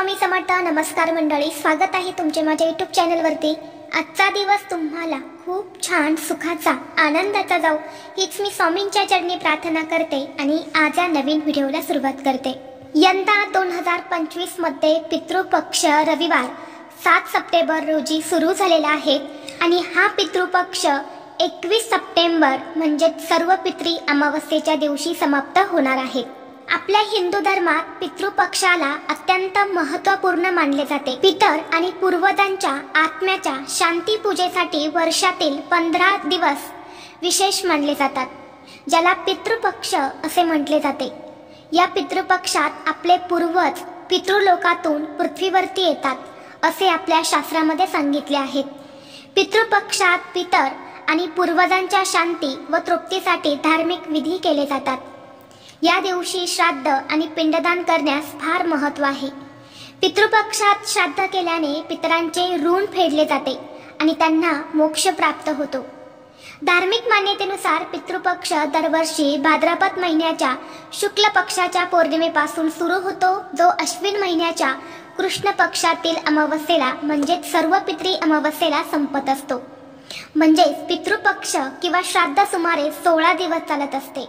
स्वामी समर्थ। नमस्कार मंडळी, स्वागत आहे तुमचे माझ्या YouTube चॅनलवरती। आजचा दिवस तुम्हाला खूप छान सुखाचा आनंदाचा जाऊ हीच मी स्वामींच्या चरणी प्रार्थना करते आणि आज या नवीन व्हिडिओला सुरुवात करते। यंदा 2025 मध्ये पितृपक्ष रविवार 7 सप्टेंबर रोजी सुरू झालेला आहे आणि हा पितृपक्ष 21 सप्टेंबर म्हणजे सर्व पितृ अमावस्येच्या दिवशी समाप्त होणार आहे। आपल्या हिंदू धर्मात पितृपक्षाला अत्यंत महत्त्वपूर्ण मानले जाते। पितर आणि पूर्वजांच्या आत्म्याच्या शांती पूजेसाठी वर्षातील 15 दिवस विशेष मानले जातात, ज्याला पितृपक्ष असे म्हटले जाते। या पितृपक्षात आपले पूर्वज पितृलोकातून पृथ्वीवरती येतात असे आपल्या शास्त्रामध्ये सांगितले आहे। पितृपक्षात पितर आणि पूर्वजांच्या शांती व तृप्तीसाठी धार्मिक विधी केले जातात। या दिवशी श्राद्ध आणि पिंडदान करण्यास फार महत्त्व आहे। पितृपक्षात श्राद्ध केल्याने पितरांचे ऋण फेडले जाते आणि त्यांना मोक्ष प्राप्त होतो। धार्मिक मान्यतेनुसार पितृपक्ष दरवर्षी भाद्रपद महिन्याच्या शुक्ल पक्षाच्या पौर्णिमेपासून सुरू होतो, जो अश्विन महिन्याच्या कृष्ण पक्षातील अमावस्येला म्हणजे सर्व पितृ अमावस्येला संपत असतो। म्हणजे पितृपक्ष किंवा श्राद्ध सुमारे 16 दिवस चालत असते।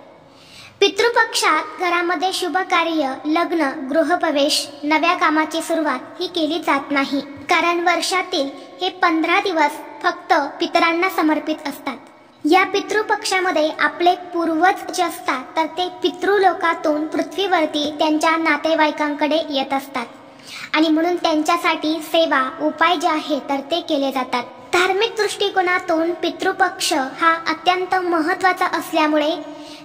पितृपक्षात घरामध्ये शुभ कार्य, लग्न, गृहप्रवेश, नव्या कामाची सुरुवात ही केली जात नाही, कारण वर्षातील हे 15 दिवस फक्त पितरांना समर्पित असतात। या पितृपक्षामध्ये आपले पूर्वज जे असतात तर ते पितृलोकातून पृथ्वीवरती त्यांच्या नातेवाईकांकडे येत असतात आणि म्हणून त्यांच्यासाठी सेवा उपाय जे आहे तर ते केले जातात। धार्मिक दृष्टिकोनातून पितृपक्ष हा अत्यंत महत्त्वाचा असल्यामुळे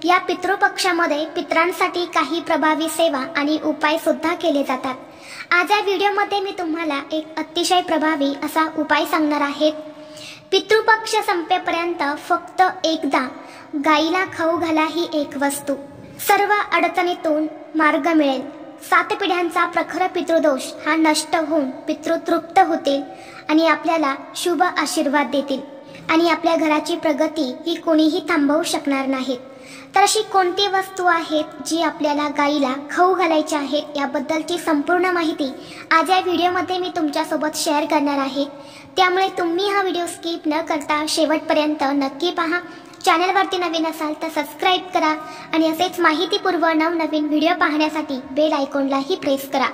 या पितृपक्षामध्ये पितरांसाठी काही प्रभावी सेवा आणि उपाय सुद्धा केले जातात। आज या व्हिडिओमध्ये मी तुम्हाला एक अतिशय प्रभावी असा उपाय सांगणार आहे। पितृपक्ष संपेपर्यंत फक्त एकदा गाईला खाऊ घाला ही एक वस्तू, सर्व अडचणीतून मार्ग मिळेल। 7 पिढ्यांचा प्रखर पितृदोष हा नष्ट होऊन पितृ तृप्त होतील आणि आपल्याला शुभ आशीर्वाद देतील आणि आपल्या घराची प्रगती ही कोणीही थांबवू शकणार नाहीत। तर अशी कोणती वस्तू आहेत जी आपल्याला गाईला खाऊ घालायची आहे याबद्दलची संपूर्ण माहिती आज या व्हिडिओमध्ये मी तुमच्यासोबत शेअर करणार आहे। त्यामुळे तुम्ही हा व्हिडिओ स्किप न करता शेवटपर्यंत नक्की पहा। चॅनलवरती नवीन असाल तर सबस्क्राइब करा आणि असेच माहितीपूर्ण नवनवीन व्हिडिओ पाहण्यासाठी बेल आयकॉनलाही प्रेस करा,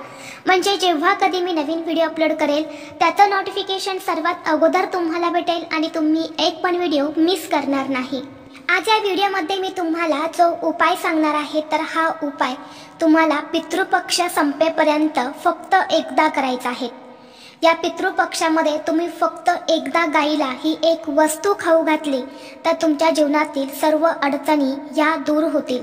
म्हणजे जेव्हा कधी मी नवीन व्हिडिओ अपलोड करेल त्याचं नोटिफिकेशन सर्वात अगोदर तुम्हाला भेटेल आणि तुम्ही एक पण व्हिडिओ मिस करणार नाही। आज या व्हिडिओमध्ये मी तुम्हाला जो उपाय सांगणार आहे तर हा उपाय तुम्हाला पितृपक्ष संपेपर्यंत फक्त एकदा करायचा आहे। या पितृपक्षामध्ये तुम्ही फक्त एकदा गाईला ही एक वस्तू खाऊ घातली तर तुमच्या जीवनातील सर्व अडचणी या दूर होतील,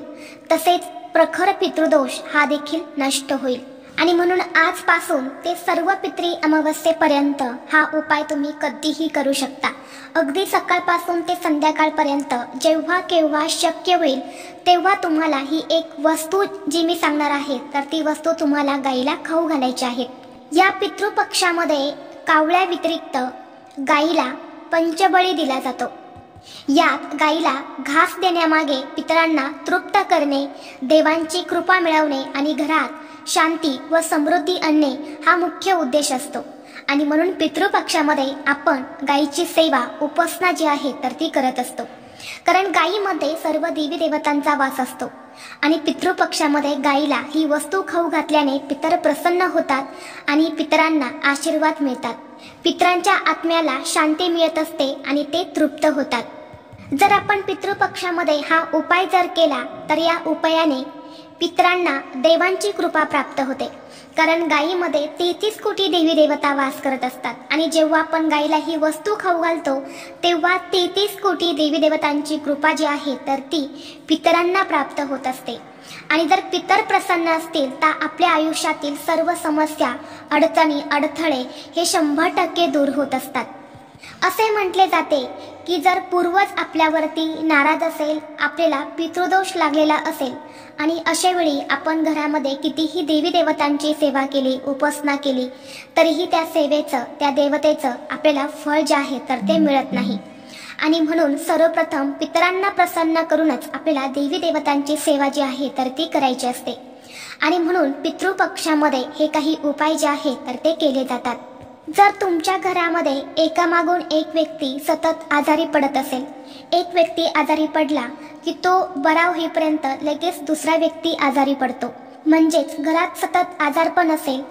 तसेच प्रखर पितृदोष हा देखील नष्ट होईल। आणि म्हणून आजपासून ते सर्व पितृ अमावस्येपर्यंत हा उपाय तुम्ही कधीही करू शकता। अगदी सकाळपासून ते संध्याकाळपर्यंत जेव्हा केव्हा शक्य होईल तेव्हा तुम्हाला ही एक वस्तू जी मी सांगणार आहे तर ती वस्तू तुम्हाला गाईला खाऊ घालायची आहे। या पितृपक्षामध्ये कावळ्या व्यतिरिक्त गाईला पंचबळी दिला जातो। यात गाईला घास देण्यामागे पितरांना तृप्त करणे, देवांची कृपा मिळवणे आणि घरात शांती व समृद्धी आणणे हा मुख्य उद्देश असतो। आणि म्हणून पितृपक्षामध्ये आपण गायीची सेवा उपासना जी आहे तर ती करत असतो, कारण गायीमध्ये सर्व देवी देवतांचा वास असतो आणि पितृपक्षामध्ये गायीला ही वस्तू खाऊ घातल्याने पितर प्रसन्न होतात आणि पितरांना आशीर्वाद मिळतात। पितरांच्या आत्म्याला शांती मिळत असते आणि ते तृप्त होतात। जर आपण पितृपक्षामध्ये हा उपाय जर केला तर या उपायाने पितरांना देवांची कृपा प्राप्त होते, कारण गायीमध्ये 33 कोटी देवी देवता वास करत असतात आणि जेव्हा आपण गायीला ही वस्तू खाऊ घालतो तेव्हा 33 कोटी देवी देवतांची कृपा जी आहे तर ती पितरांना प्राप्त होत असते। आणि जर पितर प्रसन्न असतील तर आपल्या आयुष्यातील सर्व समस्या, अडचणी, अडथळे हे 100% दूर होत असतात। असे म्हटले जाते की जर पूर्वज आपल्यावरती नाराज असेल, आपल्याला पितृदोष लागलेला असेल आणि अशा वेळी आपण घरामध्ये कितीही देवी देवतांची सेवा केली, उपासना केली तरीही त्या सेवेचं, त्या देवतेचं आपल्याला फळ जे आहे तर ते मिळत नाही। आणि म्हणून सर्वप्रथम पितरांना प्रसन्न करूनच आपल्याला देवी देवतांची सेवा जी आहे तर ती करायची असते। आणि म्हणून पितृपक्षामध्ये हे काही उपाय जे आहेत तर ते केले जातात. जर तुमच्या घरामध्ये एकामागून एक व्यक्ती सतत आजारी पडत असेल, एक व्यक्ती आजारी पडला की तो बरा होईपर्यंत लगेच दुसरा व्यक्ती आजारी पडतो, म्हणजेच घरात सतत आजारपण असेल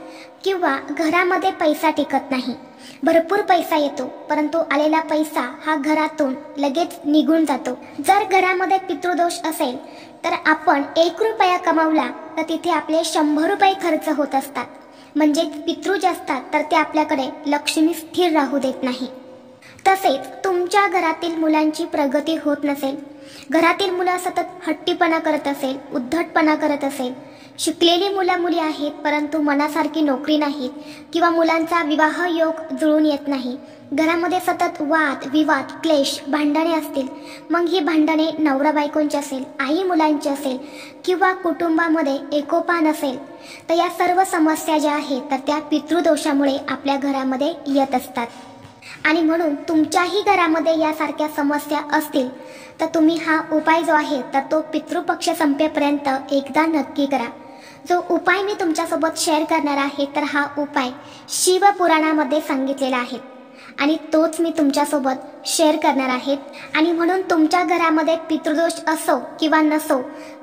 किंवा घरामध्ये पैसा टिकत नाही, भरपूर पैसा येतो परंतु आलेला पैसा हा घरातून लगेच निघून जातो. जर घरामध्ये पितृदोष असेल तर आपण 1 रुपया कमावला तर तिथे आपले 100 रुपये खर्च होत असतात. म्हणजे पितृ जे असतात तर ते आपल्याकडे लक्ष्मी स्थिर राहू देत नाही. तसेच तुमच्या घरातील मुलांची प्रगती होत नसेल, घरातील मुलं सतत हट्टीपणा करत असेल, उद्धटपणा करत असेल, शिकलेली मुली आहेत परंतु मनासारखी नोकरी नाहीत किंवा मुलांचा विवाह योग जुळून येत नाही, घरामध्ये सतत वाद विवाद क्लेश भांडणे असतील, मग ही भांडणे नवरा बायकोंची असेल, आई मुलांची असेल किंवा कुटुंबामध्ये एकोपा नसेल, तर या सर्व समस्या ज्या आहेत तर त्या पितृदोषामुळे आपल्या घरामध्ये येत असतात. आणि म्हणून तुमच्याही घरामध्ये यासारख्या समस्या असतील तर तुम्ही हा उपाय जो आहे तर तो पितृपक्ष संपेपर्यंत एकदा नक्की करा. जो उपाय मी तुमच्यासोबत शेअर करणार आहे तर हा उपाय शिवपुराणामध्ये सांगितलेला आहे आणि तोच मी तुमच्यासोबत शेअर करणार आहे. आणि म्हणून तुमच्या घरामध्ये पितृदोष असो किंवा नसो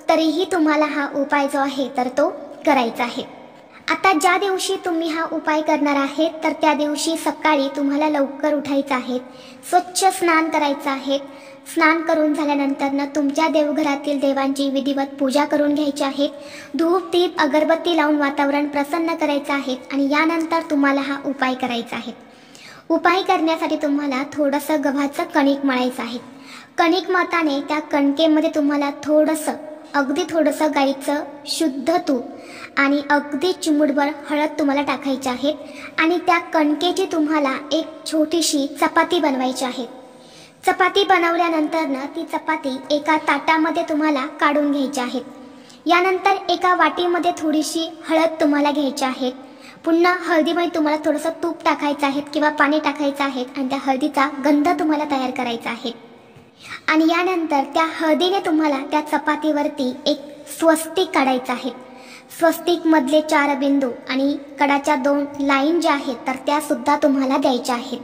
तरीही तुम्हाला हा उपाय जो आहे तर तो करायचा आहे. आता ज्या दिवशी तुम्ही हा उपाय करणार आहे तर त्या दिवशी सकाळी तुम्हाला लवकर उठायचं आहे, स्वच्छ स्नान करायचं आहे. स्नान करून झाल्यानंतर तुमच्या देवघरातील देवांची विधिवत पूजा करून घ्यायची आहे. धूप दीप अगरबत्ती लावून वातावरण प्रसन्न करायचं आहे आणि यानंतर तुम्हाला हा उपाय करायचा आहे. उपाय करण्यासाठी तुम्हाला थोडंसं गव्हाचं कणिक मळायचं आहे. कणिक मळताना त्या कणकेमध्ये तुम्हाला अगदी थोडंसं गाईचं शुद्ध तूप आणि अगदी चिमूटभर हळद तुम्हाला टाकायची आहे आणि त्या कणकेची तुम्हाला एक छोटीशी चपाती बनवायची आहे. चपाती बनवल्यानंतर ती चपाती एका ताटामध्ये तुम्हाला काढून घ्यायची आहे. यानंतर एका वाटीमध्ये थोडीशी हळद तुम्हाला घ्यायची आहे. पुन्हा हळदीमध्ये तुम्हाला थोडंसं तूप टाकायचं आहे किंवा पाणी टाकायचं आहे आणि त्या हळदीचा गंध तुम्हाला तयार करायचा आहे. आणि यानंतर त्या हळदीने तुम्हाला त्या चपातीवरती एक स्वस्तिक काढायचं आहे. स्वस्तिक मधले 4 बिंदू आणि कडाच्या 2 लाईन ज्या आहेत तर त्या सुद्धा तुम्हाला द्यायच्या आहेत,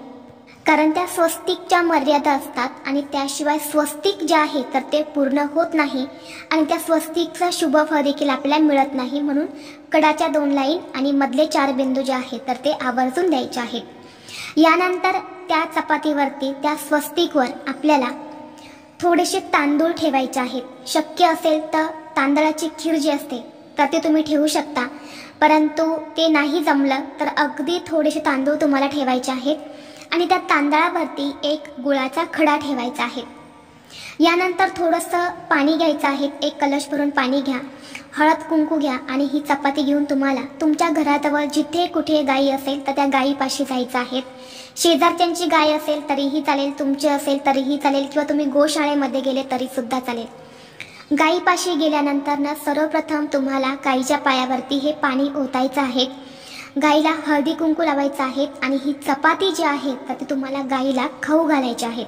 कारण त्या स्वस्तिकच्या मर्यादा असतात आणि त्याशिवाय स्वस्तिक जे आहे तर ते पूर्ण होत नाही आणि त्या स्वस्तिकचा शुभ फळ देखील आपल्याला मिळत नाही. म्हणून कडाच्या 2 लाईन आणि मधले 4 बिंदू जे आहेत तर ते आवर्जून द्यायचे आहेत. यानंतर त्या चपातीवरती त्या स्वस्तिकवर आपल्याला थोडेसे तांदूळ ठेवायचे आहेत. शक्य असेल तर तांदळाची खीर जी असते तर ते तुम्ही ठेवू शकता, परंतु ते नाही जमलं तर अगदी थोडेसे तांदूळ तुम्हाला ठेवायचे आहेत आणि त्या तांदळावरती एक गुळाचा खडा ठेवायचा आहे. यानंतर थोडंसं पाणी घ्यायचं आहे, एक कलश भरून पाणी घ्या, हळद कुंकू घ्या आणि ही चपाती घेऊन तुम्हाला तुमच्या घराजवळ जिथे कुठे गायी असेल तर त्या गायीपाशी जायचं आहे. शेजारच्यांची गाय असेल तरीही चालेल, तुमची असेल तरीही चालेल किंवा तुम्ही गोशाळेमध्ये गेले तरी सुद्धा चालेल. गायीपाशी गेल्यानंतर सर्वप्रथम तुम्हाला गायीच्या पायावरती हे पाणी ओतायचं आहे. गाईला हळदी कुंकू लावायचं आहे आणि ही चपाती जी आहे तर ती तुम्हाला गाईला खाऊ घालायची आहे.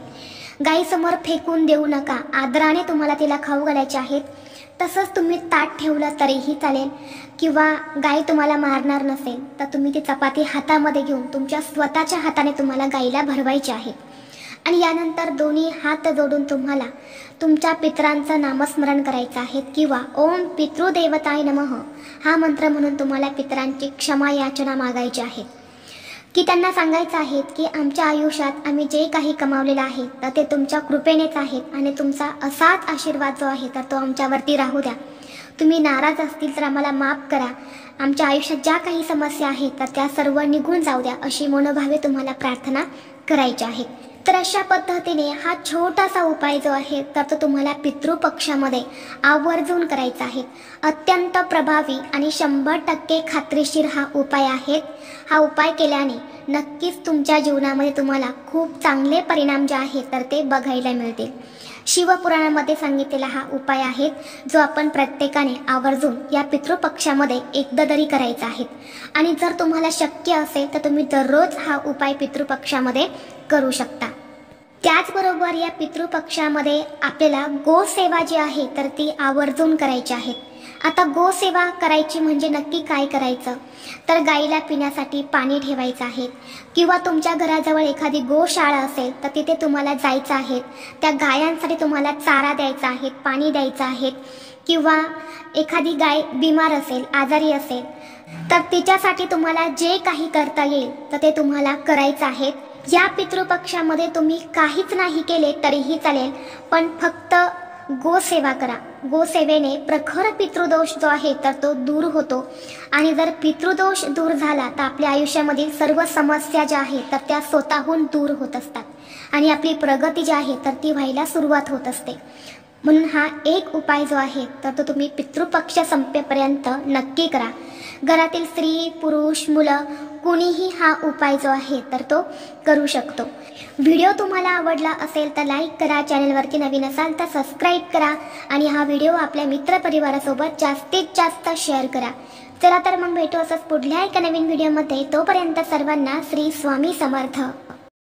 गाईसमोर फेकून देऊ नका, आदराने तुम्हाला तिला खाऊ घालायचे आहेत. तसंच तुम्ही ताट ठेवलं तरीही चालेल किंवा गाय तुम्हाला मारणार नसेल तर तुम्ही ती चपाती हातामध्ये घेऊन तुमच्या स्वतःच्या हाताने तुम्हाला गाईला भरवायची आहे. आणि यानंतर दोन्ही हात जोडून तुम्हाला तुमच्या पितरांचं नामस्मरण करायचं आहे किंवा ओम पितृदेवताय नमः हा मंत्र म्हणून तुम्हाला पितरांची क्षमा याचना मागायची आहे की त्यांना सांगायचं आहे की आमच्या आयुष्यात आम्ही जे काही कमावलेलं आहे तर ते तुमच्या कृपेनेच आहेत आणि तुमचा असाच आशीर्वाद जो आहे तर तो आमच्यावरती राहू द्या. तुम्ही नाराज असतील तर आम्हाला माफ करा. आमच्या आयुष्यात ज्या काही समस्या आहेत तर त्या सर्व निघून जाऊ द्या, अशी मनोभावे तुम्हाला प्रार्थना करायची आहे. तर अशा पद्धतीने हा छोटासा उपाय जो आहे तर तो तुम्हाला पितृपक्षामध्ये आवर्जून करायचा आहे. अत्यंत प्रभावी आणि 100% खात्रीशीर हा उपाय आहे. हा उपाय केल्याने नक्कीच तुमच्या जीवनामध्ये तुम्हाला खूप चांगले परिणाम जे आहेत तर ते बघायला मिळतील. शिवपुराणामध्ये सांगितलेला हा उपाय आहे जो आपण प्रत्येकाने आवर्जून या पितृपक्षामध्ये एकदा तरी करायचा आहे. आणि जर तुम्हाला शक्य असेल तर तुम्ही दररोज हा उपाय पितृपक्षामध्ये करू शकता. त्याचबरोबर या पितृपक्षामध्ये आपल्याला गोसेवा जी आहे तर ती आवर्जून करायची आहे. आता गोसेवा करायची म्हणजे नक्की काय करायचं, तर गाईला पिण्यासाठी पाणी ठेवायचं आहे किंवा तुमच्या घराजवळ एखादी गोशाळा असेल तर तिथे तुम्हाला जायचं आहे. त्या गायांसाठी तुम्हाला चारा द्यायचा आहे, पाणी द्यायचं आहे. किंवा एखादी गाय बिमार असेल, आजारी असेल तर तिच्यासाठी तुम्हाला जे काही करता येईल तर ते तुम्हाला करायचं आहे. या पितृपक्षामध्ये तुम्ही काहीच नाही केले तरीही चालेल, पण फक्त गोसेवा करा. गोसेवेने प्रखर पितृदोष जो आहे तर तो दूर होतो आणि जर पितृदोष दूर झाला तर आपल्या आयुष्यामधील सर्व समस्या ज्या आहेत तर त्या स्वतःहून दूर होत असतात आणि आपली प्रगती जी आहे तर ती व्हायला सुरुवात होत असते. म्हणून हा एक उपाय जो आहे तर तो तुम्ही पितृपक्ष संपेपर्यंत नक्की करा. घरातील स्त्री, पुरुष, मुलं कुणीही हा उपाय जो आहे तर तो करू शकतो. व्हिडिओ तुम्हाला आवडला असेल तर लाईक करा, चॅनलवरती नवीन असाल तर सबस्क्राईब करा आणि हा व्हिडिओ आपल्या मित्रपरिवारासोबत जास्तीत जास्त शेअर करा. चला तर मग भेटू असंच पुढल्या एका नवीन व्हिडिओमध्ये. तोपर्यंत सर्वांना श्री स्वामी समर्थ.